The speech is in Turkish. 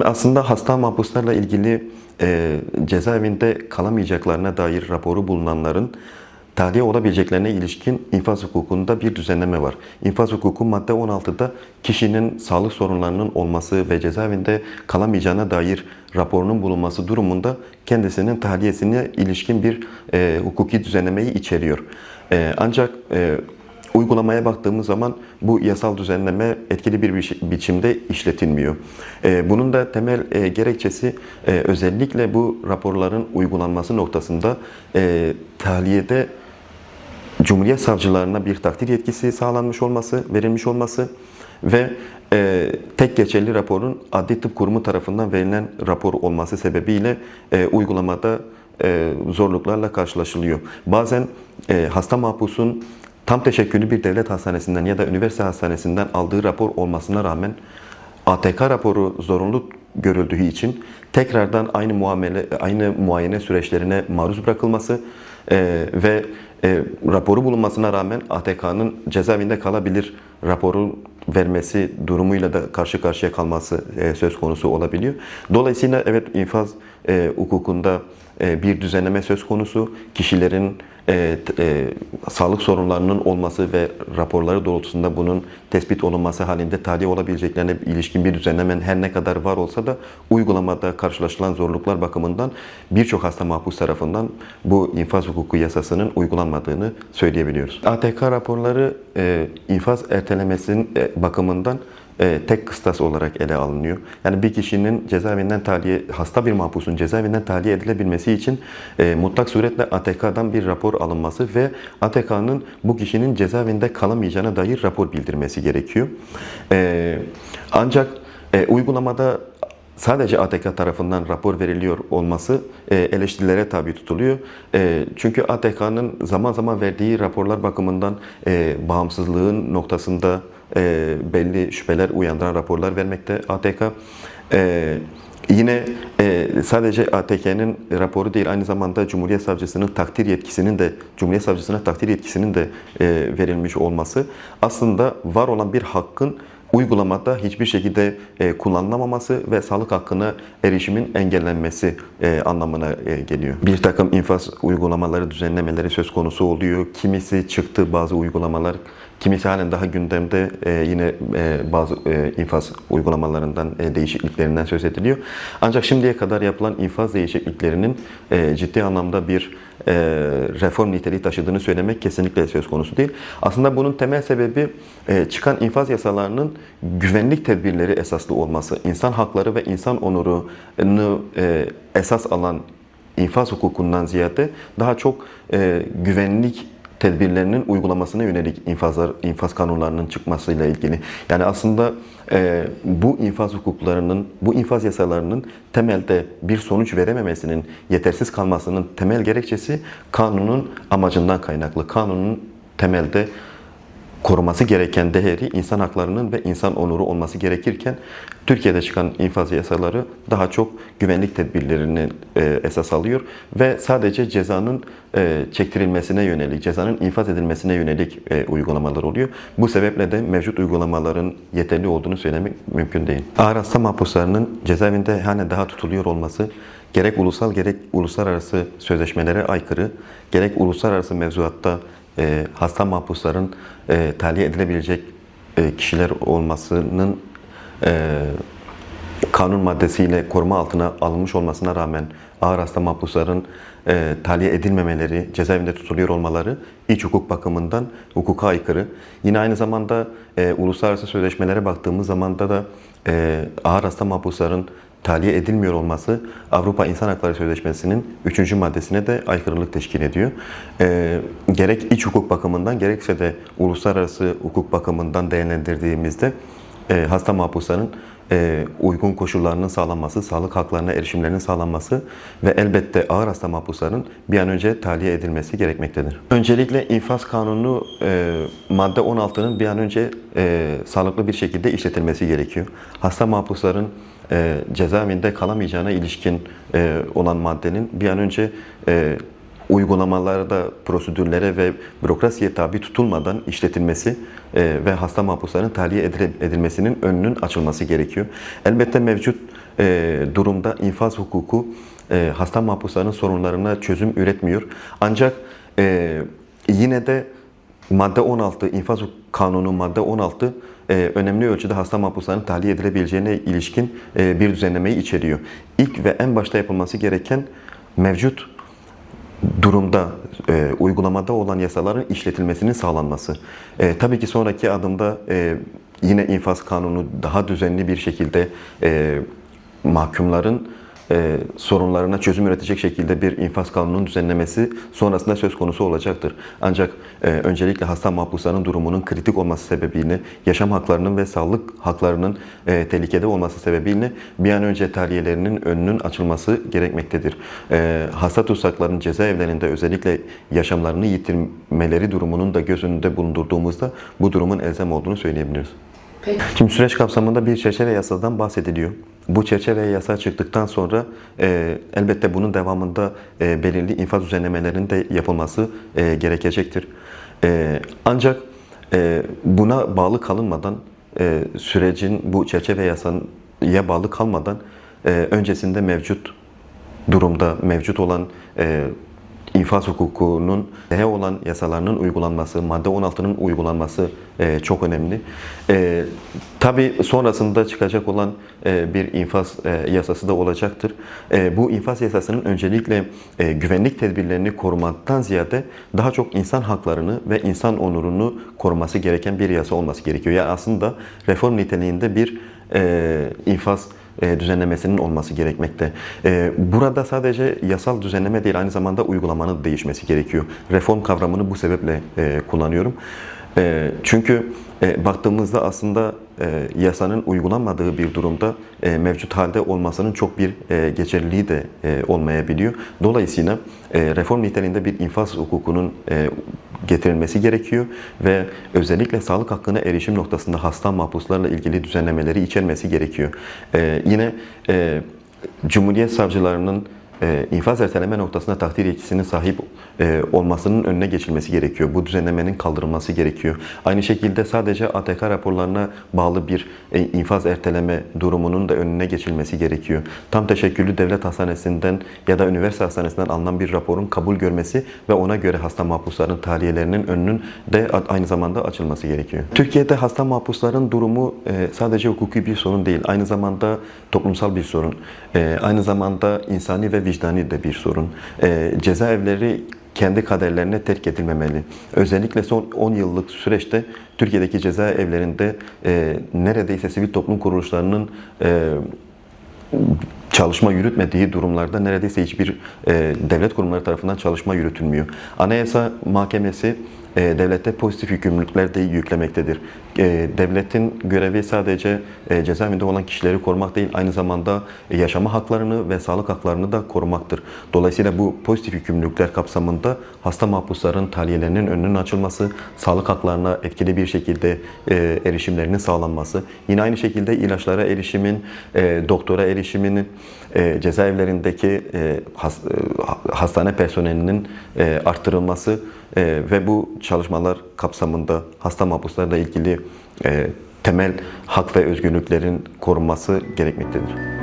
Aslında hasta mahpuslarla ilgili cezaevinde kalamayacaklarına dair raporu bulunanların tahliye olabileceklerine ilişkin infaz hukukunda bir düzenleme var. İnfaz hukuku madde 16'da kişinin sağlık sorunlarının olması ve cezaevinde kalamayacağına dair raporunun bulunması durumunda kendisinin tahliyesine ilişkin bir hukuki düzenlemeyi içeriyor. Ancak uygulamaya baktığımız zaman bu yasal düzenleme etkili bir biçimde işletilmiyor. Bunun da temel gerekçesi özellikle bu raporların uygulanması noktasında tahliyede Cumhuriyet savcılarına bir takdir yetkisi sağlanmış olması, verilmiş olması ve tek geçerli raporun Adli Tıp Kurumu tarafından verilen rapor olması sebebiyle uygulamada zorluklarla karşılaşılıyor. Bazen hasta mahpusun tam teşekküllü bir devlet hastanesinden ya da üniversite hastanesinden aldığı rapor olmasına rağmen ATK raporu zorunlu görüldüğü için tekrardan aynı muayene süreçlerine maruz bırakılması ve raporu bulunmasına rağmen ATK'nın cezaevinde kalabilir raporu vermesi durumuyla da karşı karşıya kalması söz konusu olabiliyor. Dolayısıyla evet infaz hukukunda bir düzenleme söz konusu. Kişilerin sağlık sorunlarının olması ve raporları doğrultusunda bunun tespit olunması halinde tahliye olabileceklerine ilişkin bir düzenleme her ne kadar var olsa da uygulamada karşılaşılan zorluklar bakımından birçok hasta mahpus tarafından bu infaz hukuku yasasının uygulanmadığını söyleyebiliyoruz. ATK raporları infaz ertelemesinin bakımından tek kıstas olarak ele alınıyor. Yani bir kişinin cezaevinden hasta bir mahpusun cezaevinden tahliye edilebilmesi için mutlak suretle ATK'dan bir rapor alınması ve ATK'nın bu kişinin cezaevinde kalamayacağına dair rapor bildirmesi gerekiyor. Ancak uygulamada sadece ATK tarafından rapor veriliyor olması eleştirilere tabi tutuluyor. Çünkü ATK'nın zaman zaman verdiği raporlar bakımından bağımsızlığın noktasında belli şüpheler uyandıran raporlar vermekte ATK. Yine sadece ATK'nin raporu değil, aynı zamanda Cumhuriyet Savcısının Cumhuriyet Savcısına takdir yetkisinin de verilmiş olması aslında var olan bir hakkın uygulamada hiçbir şekilde kullanılamaması ve sağlık hakkına erişimin engellenmesi anlamına geliyor. Bir takım infaz uygulamaları, düzenlemeleri söz konusu oluyor. Kimisi çıktı, bazı uygulamalar, kimisi halen daha gündemde, yine bazı infaz uygulamalarından, değişikliklerinden söz ediliyor. Ancak şimdiye kadar yapılan infaz değişikliklerinin ciddi anlamda bir reform niteliği taşıdığını söylemek kesinlikle söz konusu değil. Aslında bunun temel sebebi çıkan infaz yasalarının güvenlik tedbirleri esaslı olması, insan hakları ve insan onurunu esas alan infaz hukukundan ziyade daha çok güvenlik tedbirlerinin uygulamasına yönelik infaz kanunlarının çıkmasıyla ilgili. Yani aslında bu infaz hukuklarının, bu infaz yasalarının temelde bir sonuç verememesinin, yetersiz kalmasının temel gerekçesi kanunun amacından kaynaklı. Kanunun temelde koruması gereken değeri insan haklarının ve insan onuru olması gerekirken Türkiye'de çıkan infaz yasaları daha çok güvenlik tedbirlerini esas alıyor ve sadece cezanın çektirilmesine yönelik, cezanın infaz edilmesine yönelik uygulamalar oluyor. Bu sebeple de mevcut uygulamaların yeterli olduğunu söylemek mümkün değil. Ağır hasta mahpuslarının cezaevinde halen daha tutuluyor olması gerek ulusal gerek uluslararası sözleşmelere aykırı, gerek uluslararası mevzuatta hasta mahpusların tahliye edilebilecek kişiler olmasının kanun maddesiyle koruma altına alınmış olmasına rağmen ağır hasta mahpusların tahliye edilmemeleri, cezaevinde tutuluyor olmaları iç hukuk bakımından hukuka aykırı. Yine aynı zamanda uluslararası sözleşmelere baktığımız zamanda da ağır hasta mahpusların tahliye edilmiyor olması Avrupa İnsan Hakları Sözleşmesi'nin 3. maddesine de aykırılık teşkil ediyor. Gerek iç hukuk bakımından gerekse de uluslararası hukuk bakımından değerlendirdiğimizde hasta mahpusların uygun koşullarının sağlanması, sağlık haklarına erişimlerinin sağlanması ve elbette ağır hasta mahpusların bir an önce tahliye edilmesi gerekmektedir. Öncelikle infaz kanunu madde 16'nın bir an önce sağlıklı bir şekilde işletilmesi gerekiyor. Hasta mahpusların cezaevinde kalamayacağına ilişkin olan maddenin bir an önce uygulamalarda, prosedürlere ve bürokrasiye tabi tutulmadan işletilmesi ve hasta mahpusların tahliye edilmesinin önünün açılması gerekiyor. Elbette mevcut durumda infaz hukuku hasta mahpusların sorunlarına çözüm üretmiyor. Ancak yine de madde 16, infaz kanunu madde 16 önemli ölçüde hasta mahpusların tahliye edilebileceğine ilişkin bir düzenlemeyi içeriyor. İlk ve en başta yapılması gereken mevcut durumda uygulamada olan yasaların işletilmesinin sağlanması. Tabii ki sonraki adımda yine infaz kanunu daha düzenli bir şekilde mahkumların sorunlarına çözüm üretecek şekilde bir infaz kanununun düzenlemesi sonrasında söz konusu olacaktır. Ancak öncelikle hasta mahpusların durumunun kritik olması sebebiyle, yaşam haklarının ve sağlık haklarının tehlikede olması sebebiyle bir an önce tahliyelerinin önünün açılması gerekmektedir. Hasta tutsakların cezaevlerinde özellikle yaşamlarını yitirmeleri durumunun da göz önünde bulundurduğumuzda bu durumun elzem olduğunu söyleyebiliriz. Peki. Şimdi süreç kapsamında bir çerçeve yasadan bahsediliyor. Bu çerçeve yasa çıktıktan sonra elbette bunun devamında belirli infaz düzenlemelerinin de yapılması gerekecektir. Ancak buna bağlı kalınmadan, sürecin bu çerçeve yasaya bağlı kalmadan öncesinde mevcut durumda mevcut olan infaz hukukunun olan yasalarının uygulanması, madde 16'nın uygulanması çok önemli. Tabii sonrasında çıkacak olan bir infaz yasası da olacaktır. Bu infaz yasasının öncelikle güvenlik tedbirlerini korumaktan ziyade daha çok insan haklarını ve insan onurunu koruması gereken bir yasa olması gerekiyor. Yani aslında reform niteliğinde bir infaz düzenlemesinin olması gerekmekte. Burada sadece yasal düzenleme değil, aynı zamanda uygulamanın değişmesi gerekiyor. Reform kavramını bu sebeple kullanıyorum. Çünkü baktığımızda aslında yasanın uygulanmadığı bir durumda mevcut halde olmasının çok bir geçerliliği de olmayabiliyor. Dolayısıyla reform niteliğinde bir infaz hukukunun getirilmesi gerekiyor ve özellikle sağlık hakkına erişim noktasında hasta mahpuslarla ilgili düzenlemeleri içermesi gerekiyor. Yine Cumhuriyet savcılarının infaz erteleme noktasında takdir yetkisinin sahip olmasının önüne geçilmesi gerekiyor. Bu düzenlemenin kaldırılması gerekiyor. Aynı şekilde sadece ATK raporlarına bağlı bir infaz erteleme durumunun da önüne geçilmesi gerekiyor. Tam teşekküllü devlet hastanesinden ya da üniversite hastanesinden alınan bir raporun kabul görmesi ve ona göre hasta mahpusların tahliyelerinin önünün de aynı zamanda açılması gerekiyor. Türkiye'de hasta mahpusların durumu sadece hukuki bir sorun değil. Aynı zamanda toplumsal bir sorun. Aynı zamanda insani ve vicdani de bir sorun. Cezaevleri kendi kaderlerine terk edilmemeli. Özellikle son 10 yıllık süreçte Türkiye'deki cezaevlerinde neredeyse sivil toplum kuruluşlarının çalışma yürütmediği durumlarda neredeyse hiçbir devlet kurumları tarafından çalışma yürütülmüyor. Anayasa Mahkemesi devlette pozitif yükümlülükler de yüklemektedir. Devletin görevi sadece cezaevinde olan kişileri korumak değil, aynı zamanda yaşama haklarını ve sağlık haklarını da korumaktır. Dolayısıyla bu pozitif yükümlülükler kapsamında hasta mahpusların tahliyelerinin önünün açılması, sağlık haklarına etkili bir şekilde erişimlerinin sağlanması, yine aynı şekilde ilaçlara erişimin, doktora erişiminin, cezaevlerindeki hastane personelinin arttırılması ve bu çalışmalar kapsamında hasta mahpuslarla ilgili temel hak ve özgürlüklerin korunması gerekmektedir.